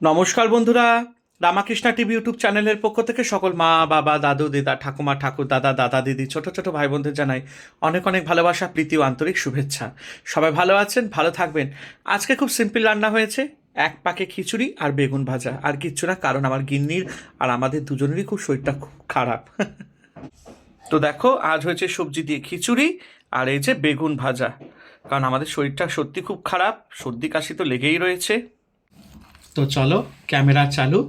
নমস্কার বন্ধুরা, Ramakrishna TV YouTube চ্যানেলের পক্ষ থেকে সকল মা বাবা দাদু দিদা ঠাকুমা ঠাকুর দাদা দাদা দিদি ছোট ছোট ভাই বোনদের জানাই অনেক অনেক ভালোবাসা প্রীতি ও আন্তরিক শুভেচ্ছা। সবাই ভালো আছেন, ভালো থাকবেন। আজকে খুব সিম্পল রান্না হয়েছে, এক পাকে খিচুড়ি আর বেগুন ভাজা, আর কিচ্ছু না, কারণ আমার গিন্নির আর আমাদের দুজনেরই খুব শরীরটা খুব খারাপ। তো দেখো, আজ হয়েছে সবজি দিয়ে খিচুড়ি আর এই যে বেগুন ভাজা, কারণ আমাদের শরীরটা সত্যি খুব খারাপ, সর্দি কাশি তো লেগেই রয়েছে। তো চলো, ক্যামেরা চালু।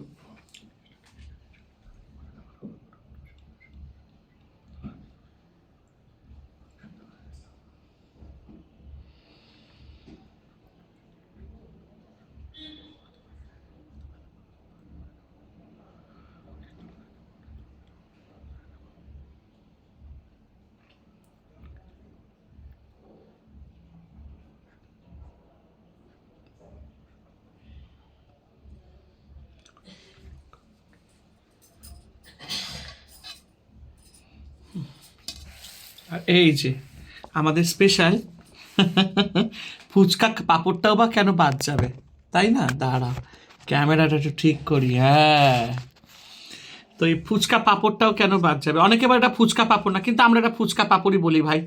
আর এই যে আমাদের স্পেশাল ফুচকা পাঁপড়টাও বা কেন বাদ যাবে, তাই না? দাঁড়া, ক্যামেরাটা একটু ঠিক করি। হ্যাঁ, তো এই ফুচকা পাঁপড়টাও কেন বাদ যাবে? অনেকে বলে এটা ফুচকা পাঁপড় না, কিন্তু আমরা এটা ফুচকা পাঁপড়ই বলি ভাই।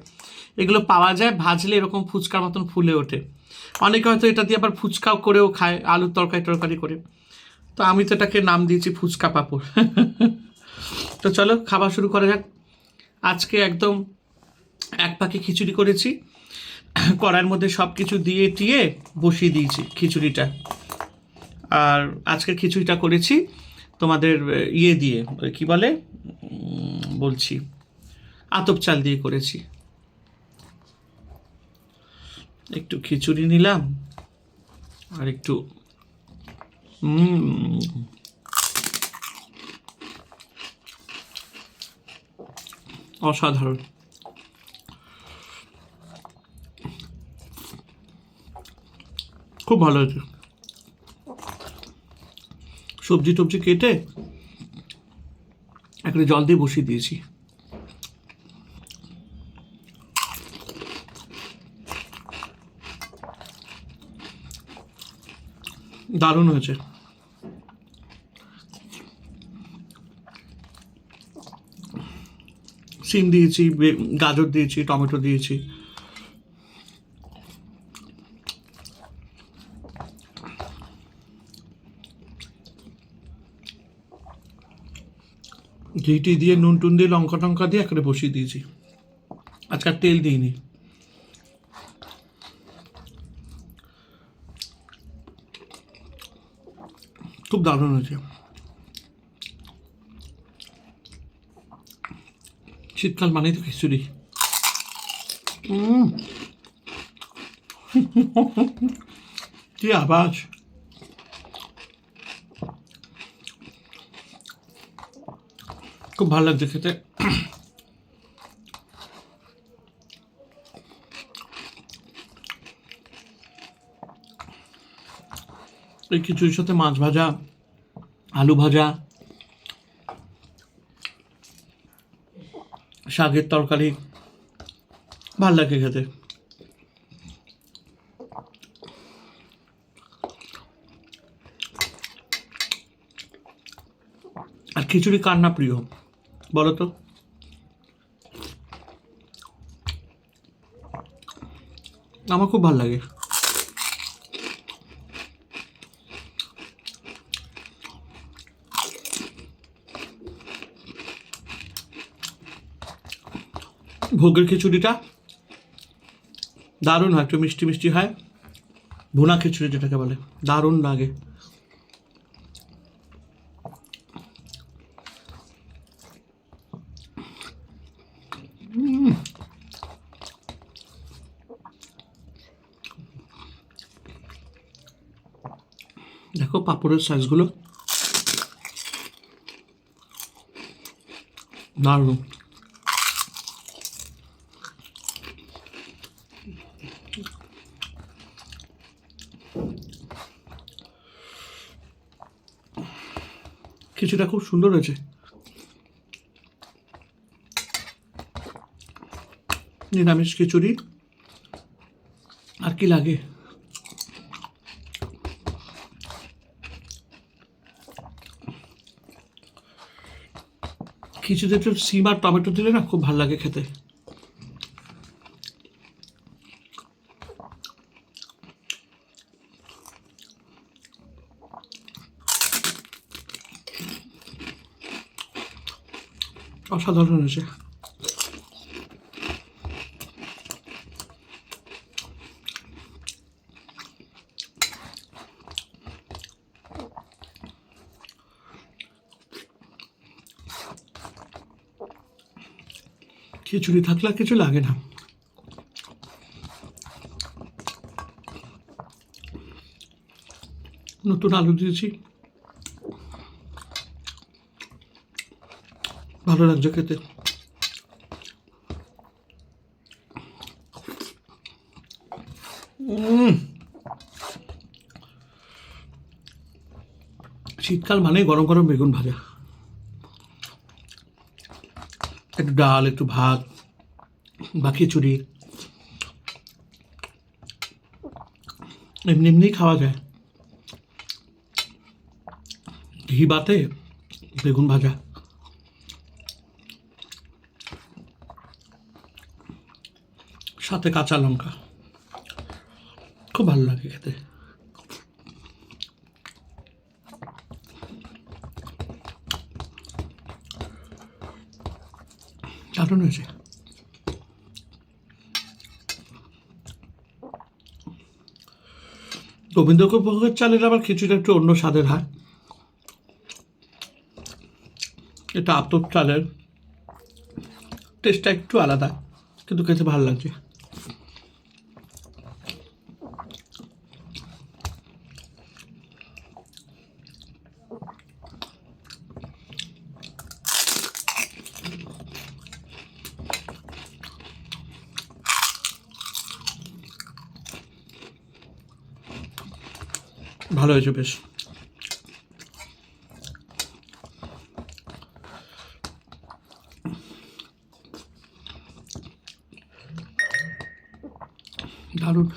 এগুলো পাওয়া যায়, ভাজলে এরকম ফুচকার মতন ফুলে ওঠে। অনেকে হয়তো এটা দিয়ে আবার ফুচকাও করেও খায়, আলুর তরকারি টরকারি করে। তো আমি তো এটাকে নাম দিয়েছি ফুচকা পাঁপড়। তো চলো, খাবার শুরু করা যাক। আজকে একদম এক পাকে খিচুড়ি করেছি, কড়াইয়ের মধ্যে সব কিছু দিয়ে টিয়ে বসিয়ে দিয়েছি খিচুড়িটা। আর আজকের খিচুড়িটা করেছি তোমাদের ইয়ে দিয়ে, কি বলে, বলছি, আতপ চাল দিয়ে করেছি। একটু খিচুড়ি নিলাম আর একটু অসাধারণ, খুব ভালো হয়েছে। সবজি টবজি কেটে একটা জল দিয়ে বসিয়ে দিয়েছি। দারুণ হয়েছে। সিম দিয়েছি, গাজর দিয়েছি, টমেটো দিয়েছি। ঘিটি দিয়ে নুন টুন দিয়ে লঙ্কা টঙ্কা দিয়ে একেবারে বসিয়ে দিয়েছি। আজকে আর তেল দিইনি। খুব দারুণ হয়েছে। শীতকাল মানেই তো খিচুড়ি। কি আওয়াজ! খুব ভালো লাগছে খেতে। এই খিচুড়ির সাথে মাছ ভাজা, আলু ভাজা, শাকের তরকারি, ভাল লাগে খেতে। আর খিচুড়ি কার না প্রিয় বলো তো? আমার খুব ভাল লাগে। ভোগের খিচুড়িটা দারুণ হয়, একটু মিষ্টি মিষ্টি হয়। ভুনা খিচুড়ি যেটাকে বলে, দারুণ লাগে। দেখো পাঁপড়ের সাইজগুলো, দারুণ। খিচুড়িটা খুব সুন্দর হয়েছে। নিরামিষ খিচুড়ি আর কি লাগে। খিচুড়িতে একটু সিম আর টমেটো দিলে না খুব ভালো লাগে খেতে। অসাধারণ হয়েছে। খিচুড়ি থাকলে আর কিছু লাগে না। নতুন আলু দিয়েছি, ভালো লাগছে খেতে। শীতকাল মানে গরম গরম বেগুন ভাজা, একটু ডাল, একটু ভাত বা খিচুড়ি, এমনি এমনি খাওয়া যায়। ঘি বাতে বেগুন ভাজা, সাথে কাঁচা লঙ্কা, খুব ভালো লাগে খেতে। দারুণ হয়েছে। গোবিন্দভোগের চালের আবার খিচুড়িটা একটু অন্য স্বাদের হয়। এটা আতপ চালের টেস্টটা একটু আলাদা, কিন্তু খেতে ভালো লাগছে। ভালো হয়েছে বেশ। দারুণ।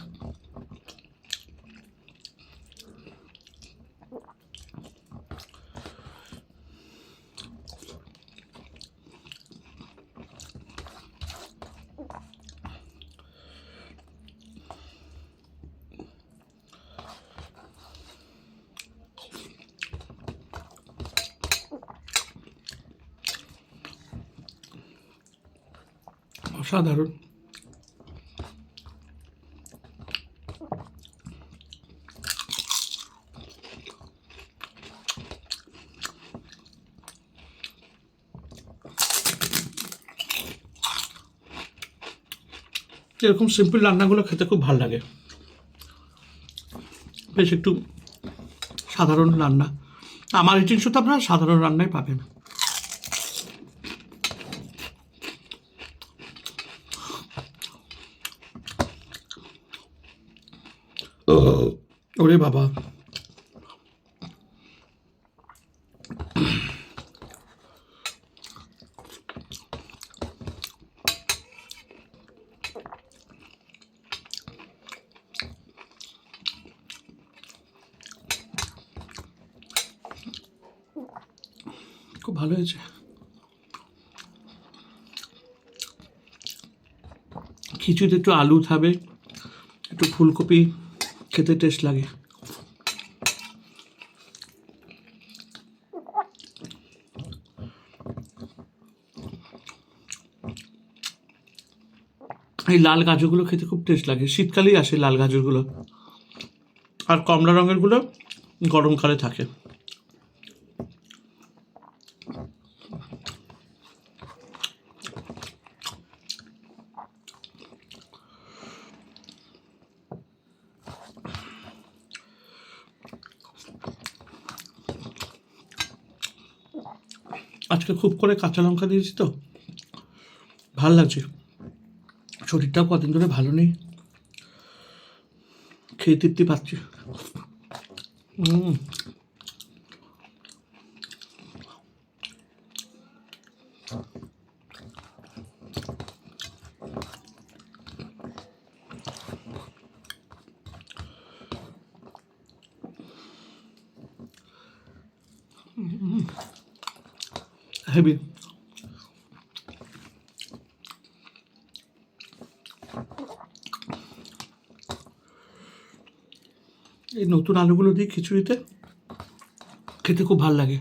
অসাধারণ। এরকম সিম্পল রান্নাগুলো খেতে খুব ভালো লাগে, বেশ একটু সাধারণ রান্না। আমার ইটিং শোতে আপনারা সাধারণ রান্নাই পাবেন। ওরে বাবা, খুব ভালো হয়েছে। খিচুড়িতে একটু আলু থাকবে, একটু ফুলকপি, খেতে টেস্ট লাগে। এই লাল গাজরগুলো খেতে খুব টেস্ট লাগে, শীতকালেই আসে লাল গাজরগুলো, আর কমলা রঙেরগুলো গরমকালে থাকে। আজকে খুব করে কাঁচা লঙ্কা দিয়েছি তো ভাল লাগছে। শরীরটাও কদিন ধরে ভালো নেই, খেয়ে তৃপ্তি পাচ্ছি। হেভি। নতুন আলুগুলো দিই খিচুড়িতে, খেতে খুব ভালো লাগে।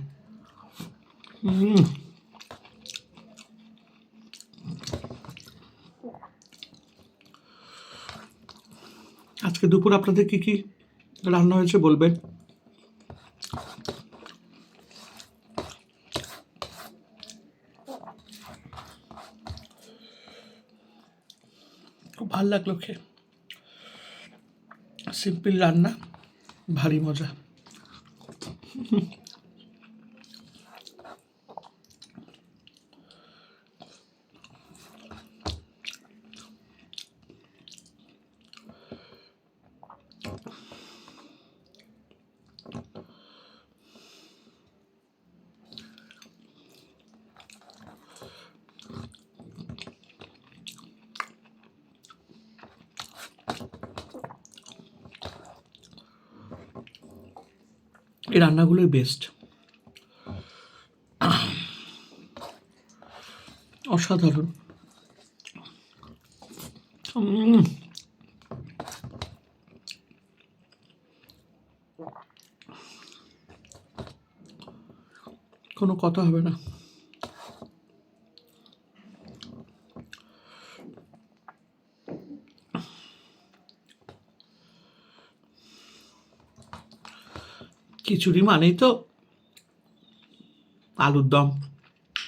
আজকে দুপুর আপনাদের কি কি রান্না হয়েছে বলবেন। খুব ভালো লাগলো খেয়ে, সিম্পল রান্না, ভারী মজা। এই রান্নাগুলোই বেস্ট, অসাধারণ। কোনো কথা হবে না। খিচুড়ি মানেই তো আলুর দম,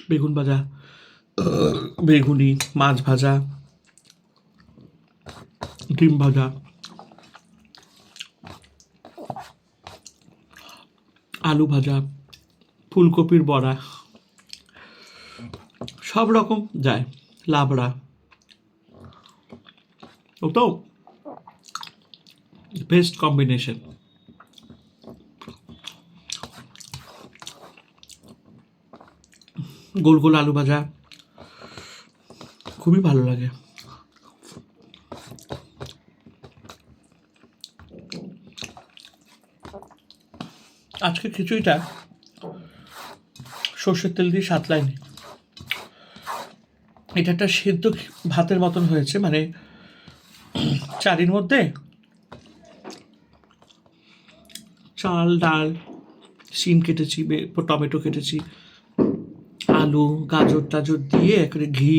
বেগুন ভাজা, বেগুনি, মাছ ভাজা, ডিম ভাজা, আলু ভাজা, ফুলকপির বড়া, সব রকম যায়, লাবড়া, ও তো বেস্ট কম্বিনেশন। গোল গোল আলু ভাজা খুবই ভালো লাগে। আজকে খিচুড়িটা সর্ষের তেল দিয়ে সাঁতলাইনি, এটা একটা সেদ্ধ ভাতের মতন হয়েছে, মানে চারির মধ্যে চাল, ডাল, শিম কেটেছি, টমেটো কেটেছি, আলু, গাজর টাজর দিয়ে একেবারে ঘি,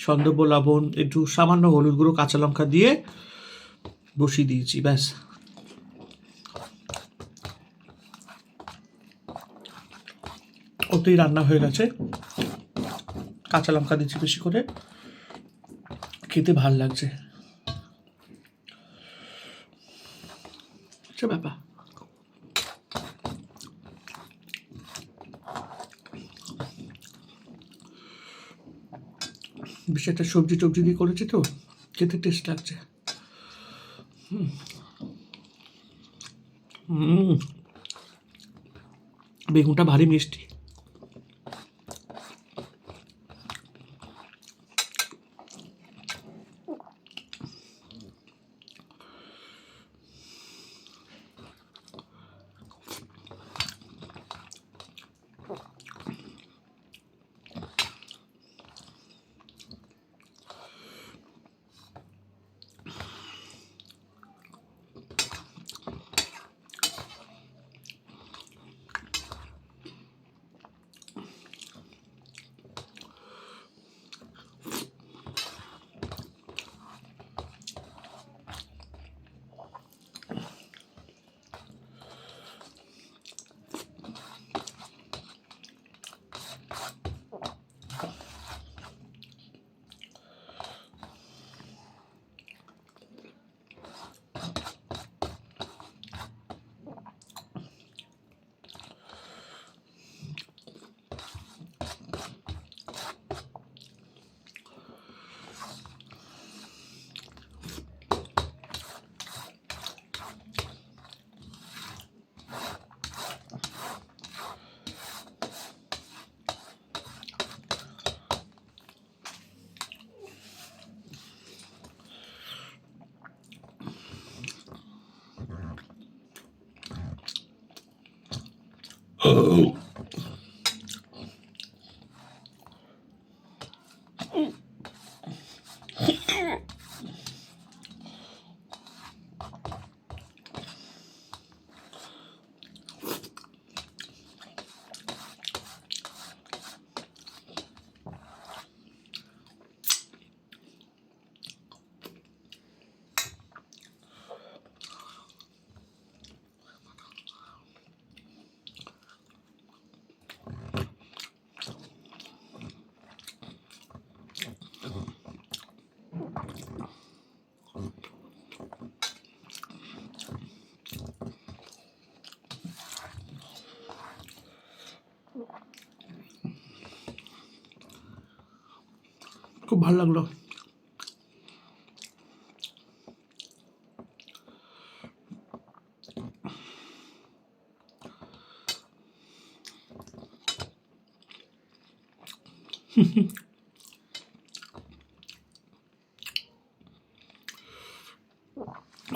সন্দর্ভ লবণ, একটু সামান্য হলুদ গুঁড়ো, কাঁচা লঙ্কা দিয়ে বসিয়ে দিয়েছি, ব্যাস। ওতেই রান্না হয়ে গেছে। কাঁচা লঙ্কা দিচ্ছি বেশি করে, খেতে ভাল লাগছে। আচ্ছা ব্যাপার, বেশ একটা সবজি টবজি দিয়ে করেছি তো, খেতে টেস্ট লাগছে। বেগুনটা ভারী মিষ্টি। খুব ভালো লাগলো।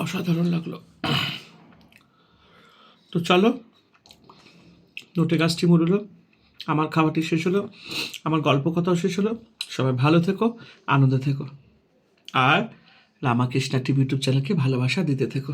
অসাধারণ লাগলো। তো চলো, নোটে গাছটি মরলো, আমার খাওয়াটি শেষ হলো, আমার গল্প কথাও শেষ হলো। সবাই ভালো থেকো, আনন্দে থেকো, আর রামাকৃষ্ণা টিভি ইউটিউব চ্যানেলকে ভালোবাসা দিতে থেকো।